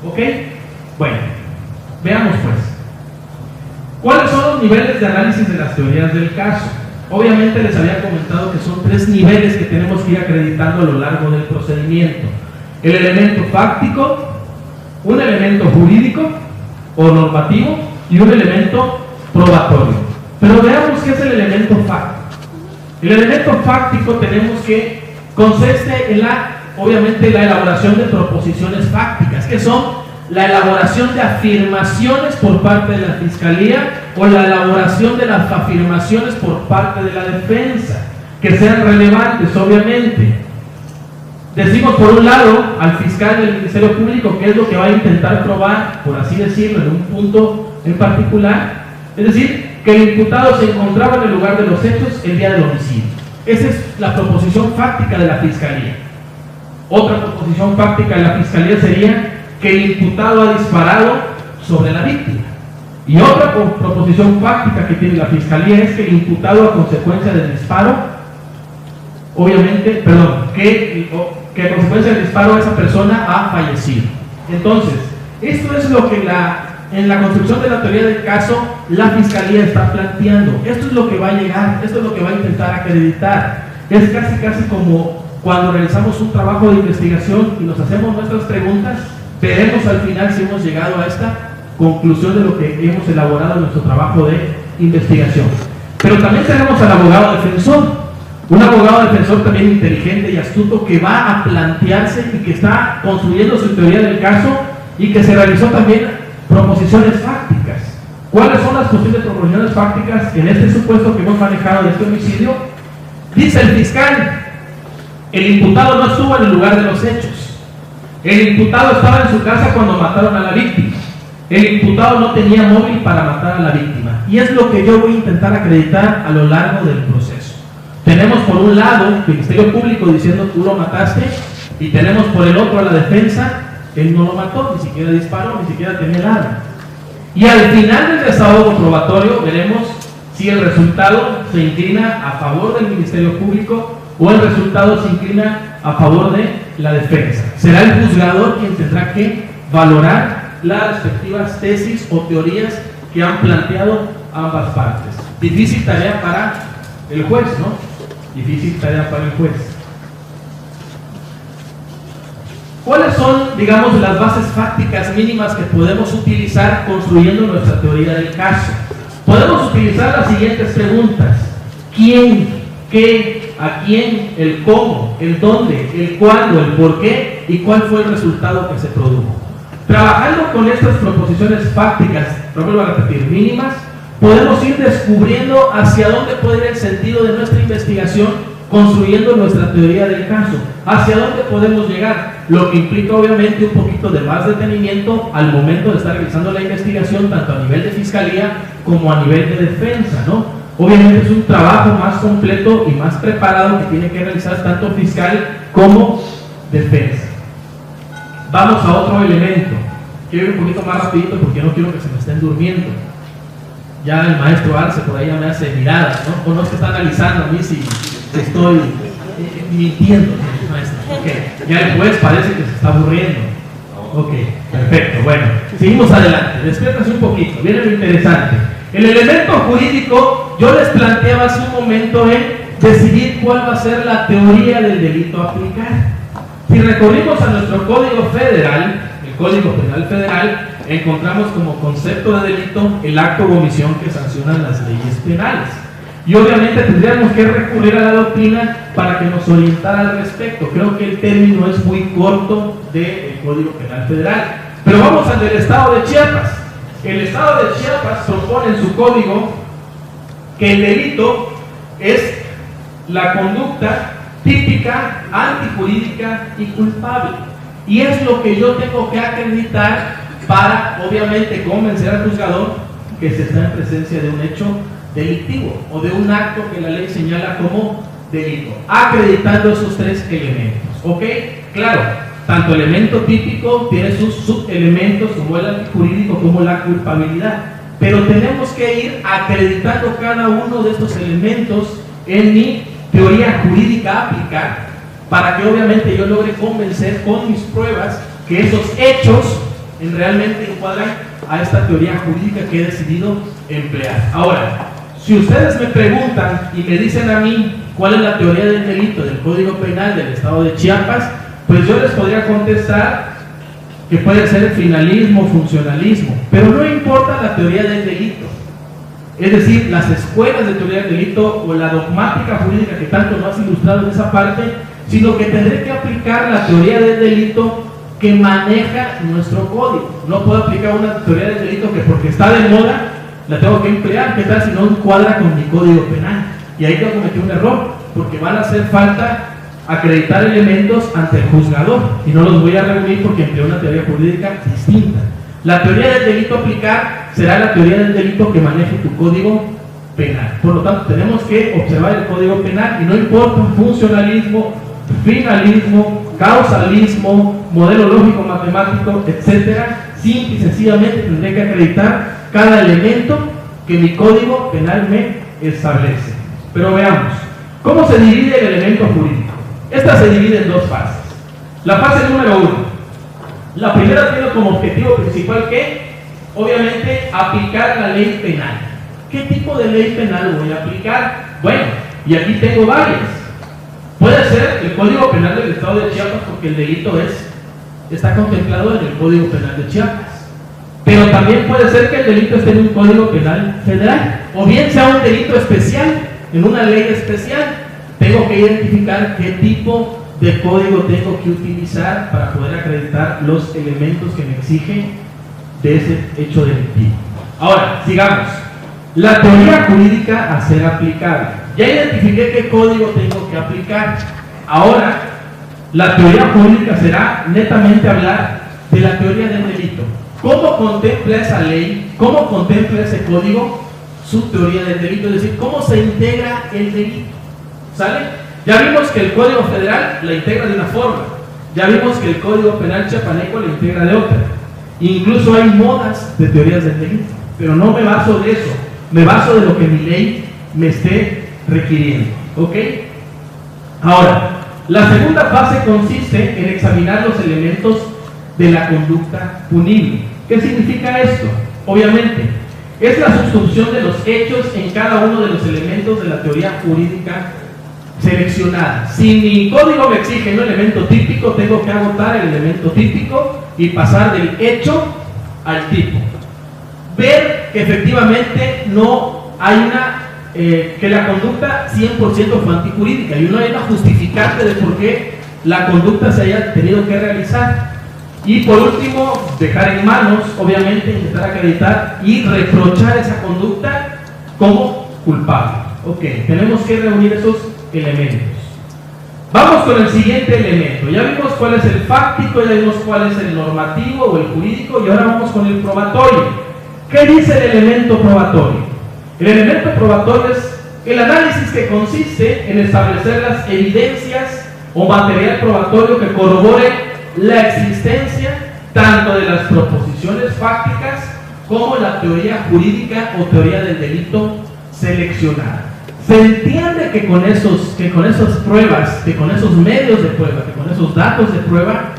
S2: ¿Ok? Bueno, veamos pues. ¿Cuáles son los niveles de análisis de las teorías del caso? Obviamente les había comentado que son 3 niveles que tenemos que ir acreditando a lo largo del procedimiento. El elemento fáctico, un elemento jurídico o normativo y un elemento probatorio. Pero veamos qué es el elemento fáctico. El elemento fáctico tenemos que consiste en obviamente la elaboración de proposiciones fácticas, que son la elaboración de afirmaciones por parte de la Fiscalía o la elaboración de las afirmaciones por parte de la defensa, que sean relevantes, obviamente. Decimos por un lado al fiscal del Ministerio Público qué es lo que va a intentar probar, por así decirlo, en un punto en particular, es decir, que el imputado se encontraba en el lugar de los hechos el día del homicidio. Esa es la proposición fáctica de la Fiscalía. Otra proposición fáctica de la Fiscalía sería que el imputado ha disparado sobre la víctima. Y otra proposición fáctica que tiene la Fiscalía es que el imputado, a consecuencia del disparo, obviamente, que a consecuencia del disparo esa persona ha fallecido. Entonces, esto es lo que en la construcción de la teoría del caso la Fiscalía está planteando. Esto es lo que va a llegar, esto es lo que va a intentar acreditar. Es casi como cuando realizamos un trabajo de investigación y nos hacemos nuestras preguntas, veremos al final si hemos llegado a esta conclusión de lo que hemos elaborado en nuestro trabajo de investigación. Pero también tenemos al abogado defensor, un abogado defensor también inteligente y astuto, que va a plantearse y que está construyendo su teoría del caso y que se realizó también proposiciones fácticas. ¿Cuáles son las posibles proposiciones fácticas en este supuesto que hemos manejado de este homicidio? Dice el fiscal: el imputado no estuvo en el lugar de los hechos. El imputado estaba en su casa cuando mataron a la víctima. El imputado no tenía móvil para matar a la víctima. Y es lo que yo voy a intentar acreditar a lo largo del proceso. Tenemos por un lado el Ministerio Público diciendo tú lo mataste, y tenemos por el otro a la defensa: él no lo mató, ni siquiera disparó, ni siquiera tenía el arma. Y al final del desahogo probatorio veremos si el resultado se inclina a favor del Ministerio Público o el resultado se inclina a favor de la defensa. Será el juzgador quien tendrá que valorar las respectivas tesis o teorías que han planteado ambas partes. Difícil tarea para el juez, ¿no? Difícil tarea para el juez. ¿Cuáles son, digamos, las bases fácticas mínimas que podemos utilizar construyendo nuestra teoría del caso? Podemos utilizar las siguientes preguntas: ¿quién? ¿Qué? ¿A quién? ¿El cómo? ¿El dónde? ¿El cuándo? ¿El por qué? ¿Y cuál fue el resultado que se produjo? Trabajando con estas proposiciones fácticas, lo vuelvo a repetir, mínimas, podemos ir descubriendo hacia dónde puede ir el sentido de nuestra investigación, construyendo nuestra teoría del caso, hacia dónde podemos llegar, lo que implica obviamente un poquito de más detenimiento al momento de estar realizando la investigación, tanto a nivel de fiscalía como a nivel de defensa, ¿no? Obviamente es un trabajo más completo y más preparado que tiene que realizar tanto fiscal como defensa. Vamos a otro elemento. Quiero ir un poquito más rapidito porque no quiero que se me estén durmiendo. Ya el maestro Arce por ahí ya me hace miradas, ¿no? O no es que está analizando a mí si estoy mintiendo, maestro. Okay. Ya el juez parece que se está aburriendo. Ok, perfecto. Bueno, seguimos adelante. Despiértase un poquito. Viene lo interesante. El elemento jurídico, yo les planteaba hace un momento en decidir cuál va a ser la teoría del delito a aplicar. Si recorrimos a nuestro Código Federal, el Código Penal Federal, encontramos como concepto de delito el acto o omisión que sancionan las leyes penales. Y obviamente tendríamos que recurrir a la doctrina para que nos orientara al respecto. Creo que el término es muy corto del Código Penal Federal. Pero vamos al del Estado de Chiapas. El Estado de Chiapas propone en su código que el delito es la conducta típica, antijurídica y culpable. y es lo que yo tengo que acreditar para, obviamente, convencer al juzgador que se está en presencia de un hecho delictivo o de un acto que la ley señala como delito, acreditando esos tres elementos. ¿Ok? Claro, tanto elemento típico tiene sus subelementos como el antijurídico como la culpabilidad, pero tenemos que ir acreditando cada uno de estos elementos en mi teoría jurídica a aplicar para que obviamente yo logre convencer con mis pruebas que esos hechos realmente encuadran a esta teoría jurídica que he decidido emplear. Ahora, si ustedes me preguntan y me dicen a mí cuál es la teoría del delito del Código Penal del Estado de Chiapas, pues yo les podría contestar que puede ser finalismo, funcionalismo, pero no importa la teoría del delito. Es decir, las escuelas de teoría del delito o la dogmática jurídica que tanto nos has ilustrado en esa parte, sino que tendré que aplicar la teoría del delito que maneja nuestro código. No puedo aplicar una teoría del delito que porque está de moda la tengo que emplear. ¿Qué tal si no cuadra con mi código penal? Y ahí tengo que cometer un error, porque van a hacer falta acreditar elementos ante el juzgador y no los voy a reunir porque empleo una teoría jurídica distinta. La teoría del delito a aplicar será la teoría del delito que maneje tu código penal. Por lo tanto, tenemos que observar el código penal y no importa funcionalismo, finalismo, causalismo, modelo lógico matemático, etcétera, simple y sencillamente tendré que acreditar cada elemento que mi código penal me establece. Pero veamos, ¿cómo se divide el elemento jurídico? Esta se divide en dos fases. La fase número 1. La primera tiene como objetivo principal que, obviamente, aplicar la ley penal. ¿Qué tipo de ley penal voy a aplicar? Bueno, y aquí tengo varias. Puede ser el Código Penal del Estado de Chiapas porque el delito está contemplado en el Código Penal de Chiapas. Pero también puede ser que el delito esté en un Código Penal federal, o bien sea un delito especial, en una ley especial. Tengo que identificar qué tipo de código tengo que utilizar para poder acreditar los elementos que me exigen de ese hecho delictivo. Ahora, sigamos. La teoría jurídica a ser aplicable. Ya identifiqué qué código tengo que aplicar. Ahora, la teoría jurídica será netamente hablar de la teoría del delito. ¿Cómo contempla esa ley? ¿Cómo contempla ese código su teoría del delito? Es decir, ¿cómo se integra el delito? ¿Sale? Ya vimos que el Código Federal la integra de una forma. Ya vimos que el Código Penal chiapaneco la integra de otra. Incluso hay modas de teorías del delito. Pero no me baso de eso. Me baso de lo que mi ley me esté requiriendo. ¿Ok? Ahora, la segunda fase consiste en examinar los elementos de la conducta punible. ¿Qué significa esto? Obviamente, es la sustitución de los hechos en cada uno de los elementos de la teoría jurídica seleccionada. Si mi código me exige un elemento típico, tengo que agotar el elemento típico y pasar del hecho al tipo. Ver que efectivamente no hay que la conducta 100% fue antijurídica y no hay una justificante de por qué la conducta se haya tenido que realizar. Y por último, dejar en manos, obviamente, intentar acreditar y reprochar esa conducta como culpable. Ok, tenemos que reunir esos elementos. Vamos con el siguiente elemento. Ya vimos cuál es el fáctico, ya vimos cuál es el normativo o el jurídico y ahora vamos con el probatorio. ¿Qué dice el elemento probatorio? El elemento probatorio es el análisis que consiste en establecer las evidencias o material probatorio que corrobore la existencia tanto de las proposiciones fácticas como la teoría jurídica o teoría del delito seleccionada. Se entiende que con esas pruebas, que con esos medios de prueba, que con esos datos de prueba,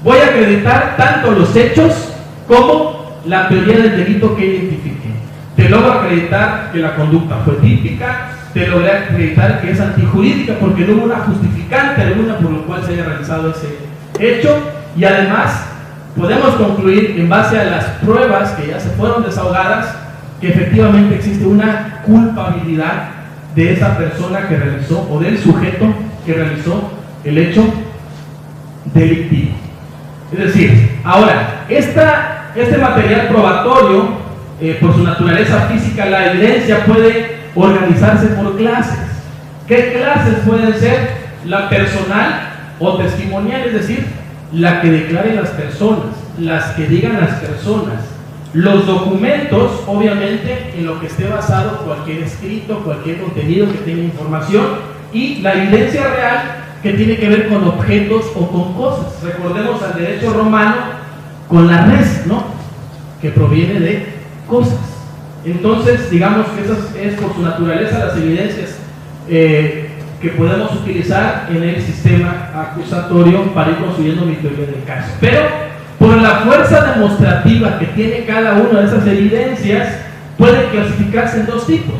S2: voy a acreditar tanto los hechos como la teoría del delito que identifique. Te logro acreditar que la conducta fue típica, te logré acreditar que es antijurídica porque no hubo una justificante alguna por lo cual se haya realizado ese hecho, y además podemos concluir en base a las pruebas que ya se fueron desahogadas que efectivamente existe una culpabilidad de esa persona que realizó o del sujeto que realizó el hecho delictivo. Es decir, ahora, este material probatorio, por su naturaleza física, la evidencia puede organizarse por clases. ¿Qué clases pueden ser? La personal o testimonial, es decir, la que declaren las personas, las que digan las personas, los documentos, obviamente, en lo que esté basado cualquier escrito, cualquier contenido que tenga información, y la evidencia real que tiene que ver con objetos o con cosas. Recordemos al derecho romano con la res, ¿no?, que proviene de cosas. Entonces, digamos que esas es por su naturaleza las evidencias que podemos utilizar en el sistema acusatorio para ir construyendo mi teoría del caso. Pero por la fuerza demostrativa que tiene cada una de esas evidencias, pueden clasificarse en dos tipos.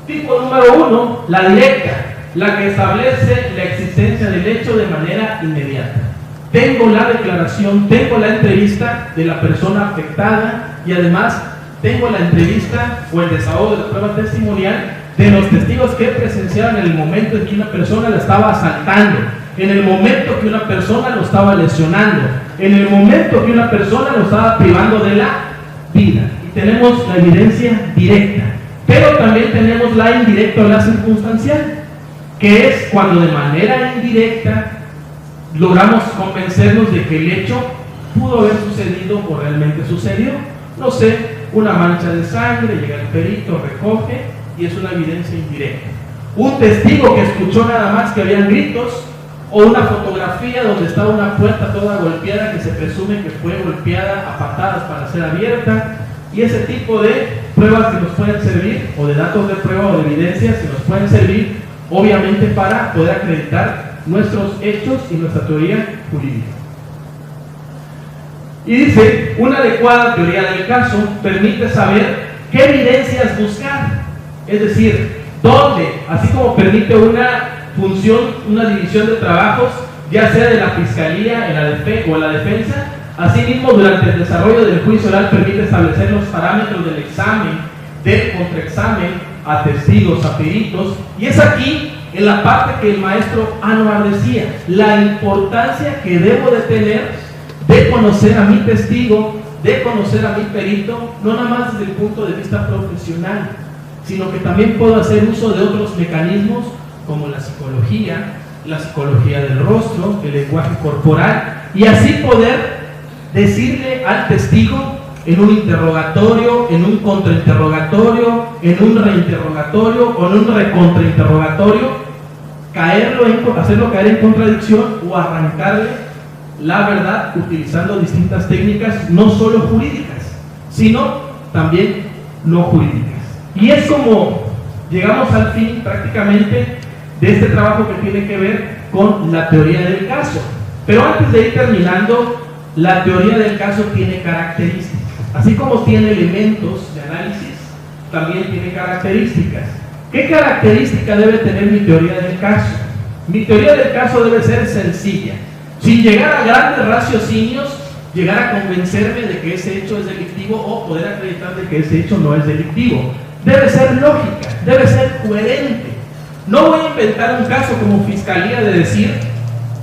S2: Tipo número uno, la directa, la que establece la existencia del hecho de manera inmediata. Tengo la declaración, tengo la entrevista de la persona afectada y además tengo la entrevista o el desahogo de la prueba testimonial de los testigos que presenciaron en el momento en que una persona la estaba asaltando, en el momento que una persona lo estaba lesionando, en el momento que una persona lo estaba privando de la vida. Y tenemos la evidencia directa, pero también tenemos la indirecta o la circunstancial, que es cuando de manera indirecta logramos convencernos de que el hecho pudo haber sucedido o realmente sucedió. No sé, una mancha de sangre, llega el perito, recoge y es una evidencia indirecta. Un testigo que escuchó nada más que habían gritos, o una fotografía donde estaba una puerta toda golpeada que se presume que fue golpeada a patadas para ser abierta, y ese tipo de pruebas que nos pueden servir, o de datos de prueba o de evidencias que nos pueden servir, obviamente, para poder acreditar nuestros hechos y nuestra teoría jurídica. Y dice, una adecuada teoría del caso permite saber qué evidencias buscar, es decir, dónde, así como permite una función, una división de trabajos, ya sea de la fiscalía o la defensa, asimismo durante el desarrollo del juicio oral permite establecer los parámetros del examen, del contraexamen, a testigos, a peritos, y es aquí en la parte que el maestro Anuar decía, la importancia que debo de tener de conocer a mi testigo, de conocer a mi perito, no nada más desde el punto de vista profesional, sino que también puedo hacer uso de otros mecanismos como la psicología del rostro, el lenguaje corporal, y así poder decirle al testigo en un interrogatorio, en un contrainterrogatorio, en un reinterrogatorio o en un recontrainterrogatorio, hacerlo caer en contradicción o arrancarle la verdad utilizando distintas técnicas, no solo jurídicas, sino también no jurídicas. Y es como llegamos al fin prácticamente de este trabajo que tiene que ver con la teoría del caso. Pero antes de ir terminando, la teoría del caso tiene características. Así como tiene elementos de análisis, también tiene características. ¿Qué característica debe tener mi teoría del caso? Mi teoría del caso debe ser sencilla, sin llegar a grandes raciocinios, llegar a convencerme de que ese hecho es delictivo o poder acreditar de que ese hecho no es delictivo. Debe ser lógica, debe ser coherente. No voy a inventar un caso como fiscalía de decir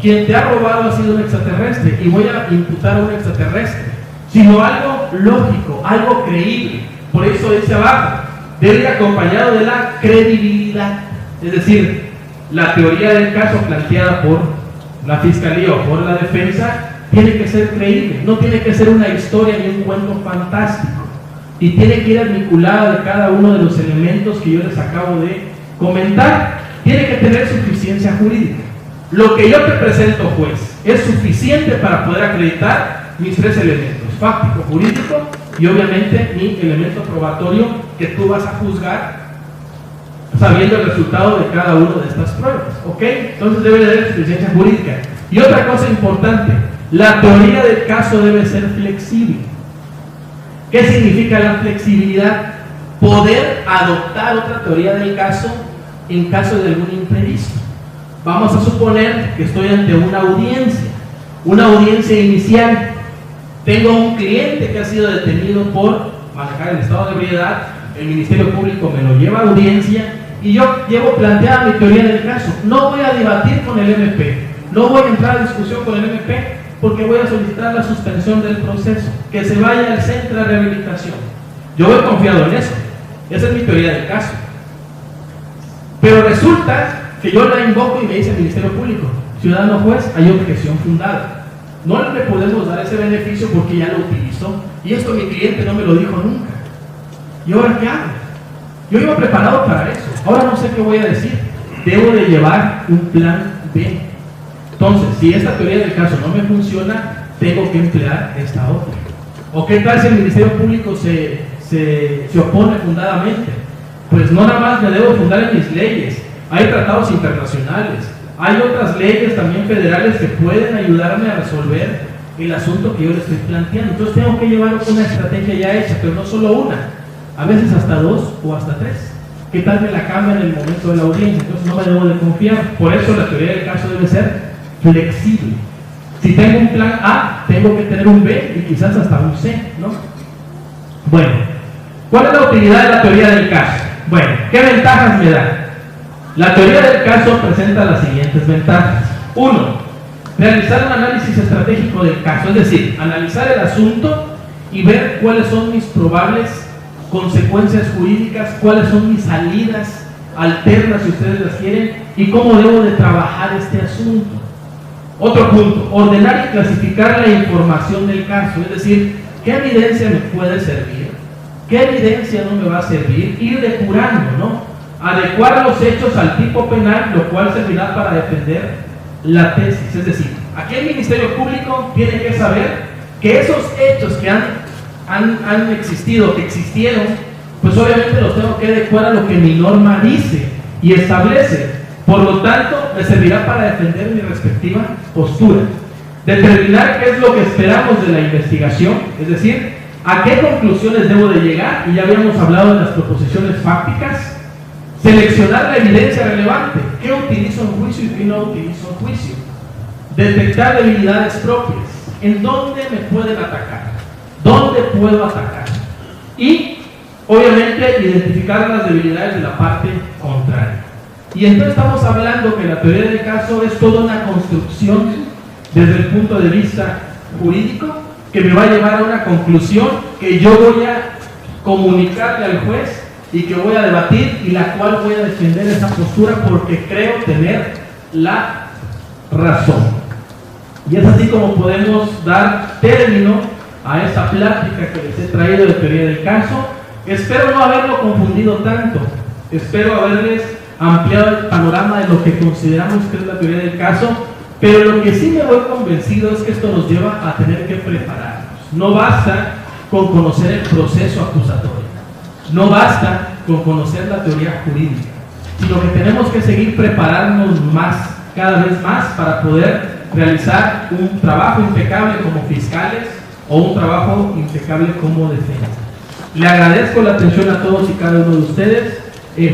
S2: quien te ha robado ha sido un extraterrestre y voy a imputar a un extraterrestre, sino algo lógico, algo creíble. Por eso dice abajo, debe ir acompañado de la credibilidad, es decir, la teoría del caso planteada por la fiscalía o por la defensa tiene que ser creíble, no tiene que ser una historia ni un cuento fantástico, y tiene que ir vinculada de cada uno de los elementos que yo les acabo de comentar. Tiene que tener suficiencia jurídica. Lo que yo te presento, juez, es suficiente para poder acreditar mis tres elementos: fáctico, jurídico y obviamente mi elemento probatorio, que tú vas a juzgar sabiendo el resultado de cada una de estas pruebas, ¿ok? Entonces debe de haber suficiencia jurídica. Y otra cosa importante, la teoría del caso debe ser flexible. ¿Qué significa la flexibilidad? Poder adoptar otra teoría del caso en caso de algún imprevisto. Vamos a suponer que estoy ante una audiencia inicial. Tengo un cliente que ha sido detenido por manejar el estado de ebriedad, el Ministerio Público me lo lleva a audiencia y yo llevo planteada mi teoría del caso. No voy a debatir con el MP, no voy a entrar a discusión con el MP, porque voy a solicitar la suspensión del proceso, que se vaya al centro de rehabilitación. Yo voy confiado en eso, esa es mi teoría del caso. Pero resulta que yo la invoco y me dice el Ministerio Público: ciudadano juez, hay objeción fundada. No le podemos dar ese beneficio porque ya lo utilizó. Y esto mi cliente no me lo dijo nunca. ¿Y ahora qué hago? Yo iba preparado para eso. Ahora no sé qué voy a decir. Debo de llevar un plan B. Entonces, si esta teoría del caso no me funciona, tengo que emplear esta otra. ¿O qué tal si el Ministerio Público se opone fundadamente? Pues no nada más me debo fundar en mis leyes. Hay tratados internacionales. Hay otras leyes también federales que pueden ayudarme a resolver el asunto que yo le estoy planteando. Entonces tengo que llevar una estrategia ya hecha, pero no solo una, a veces hasta 2 o hasta 3. ¿Qué tal me la cambia en el momento de la audiencia? Entonces no me debo de confiar. Por eso la teoría del caso debe ser flexible. Si tengo un plan A, tengo que tener un B y quizás hasta un C, ¿no? Bueno, ¿cuál es la utilidad de la teoría del caso? Bueno, ¿qué ventajas me da? La teoría del caso presenta las siguientes ventajas. 1. Realizar un análisis estratégico del caso, es decir, analizar el asunto y ver cuáles son mis probables consecuencias jurídicas, cuáles son mis salidas alternas, si ustedes las quieren, y cómo debo de trabajar este asunto. Otro punto, ordenar y clasificar la información del caso, es decir, qué evidencia me puede servir, qué evidencia no me va a servir, ir depurando, ¿no? Adecuar los hechos al tipo penal, lo cual servirá para defender la tesis. Es decir, aquí el Ministerio Público tiene que saber que esos hechos que han existido, que existieron, pues obviamente los tengo que adecuar a lo que mi norma dice y establece. Por lo tanto, me servirá para defender mi respectiva postura. Determinar qué es lo que esperamos de la investigación, es decir, a qué conclusiones debo de llegar, y ya habíamos hablado de las proposiciones fácticas. Seleccionar la evidencia relevante, qué utilizo en juicio y qué no utilizo en juicio. Detectar debilidades propias, en dónde me pueden atacar, dónde puedo atacar. Y, obviamente, identificar las debilidades de la parte contraria. Y entonces estamos hablando que la teoría del caso es toda una construcción desde el punto de vista jurídico que me va a llevar a una conclusión que yo voy a comunicarle al juez y que voy a debatir y la cual voy a defender esa postura porque creo tener la razón. Y es así como podemos dar término a esa plática que les he traído de teoría del caso. Espero no haberlo confundido tanto, espero haberles ampliado el panorama de lo que consideramos que es la teoría del caso, pero lo que sí me voy convencido es que esto nos lleva a tener que prepararnos. No basta con conocer el proceso acusatorio, no basta con conocer la teoría jurídica, sino que tenemos que seguir prepararnos más, cada vez más, para poder realizar un trabajo impecable como fiscales o un trabajo impecable como defensa. Le agradezco la atención a todos y cada uno de ustedes.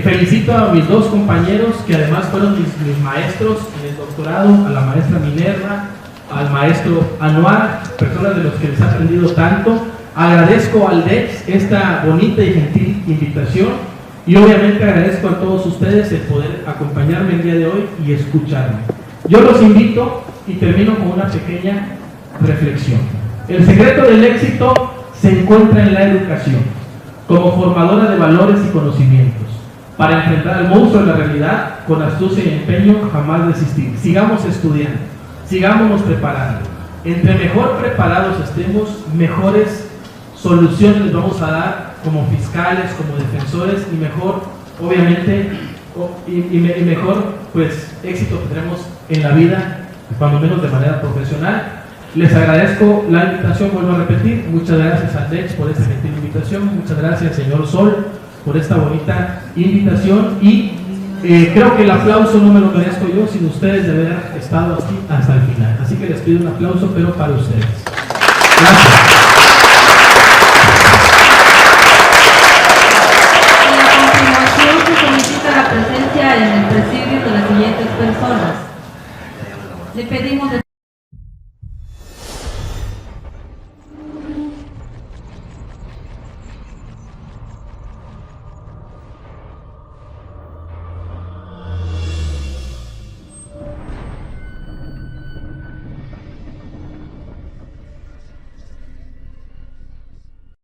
S2: Felicito a mis 2 compañeros que además fueron mis maestros en el doctorado, a la maestra Minerva, al maestro Anuar, personas de los que les he aprendido tanto. Agradezco al DEX esta bonita y gentil invitación y obviamente agradezco a todos ustedes el poder acompañarme el día de hoy y escucharme. Yo los invito y termino con una pequeña reflexión. El secreto del éxito se encuentra en la educación, como formadora de valores y conocimientos. Para enfrentar al monstruo de la realidad, con astucia y empeño, jamás desistir. Sigamos estudiando, sigámonos preparando. Entre mejor preparados estemos, mejores soluciones les vamos a dar como fiscales, como defensores, y mejor, obviamente, y mejor, pues, éxito tendremos en la vida, cuando menos de manera profesional. Les agradezco la invitación, vuelvo a repetir. Muchas gracias al DEX por esta gentil invitación. Muchas gracias, señor Sol, por esta bonita invitación. Y creo que el aplauso no me lo merezco yo, sin ustedes de haber estado aquí hasta el final. Así que les pido un aplauso, pero para ustedes. Gracias.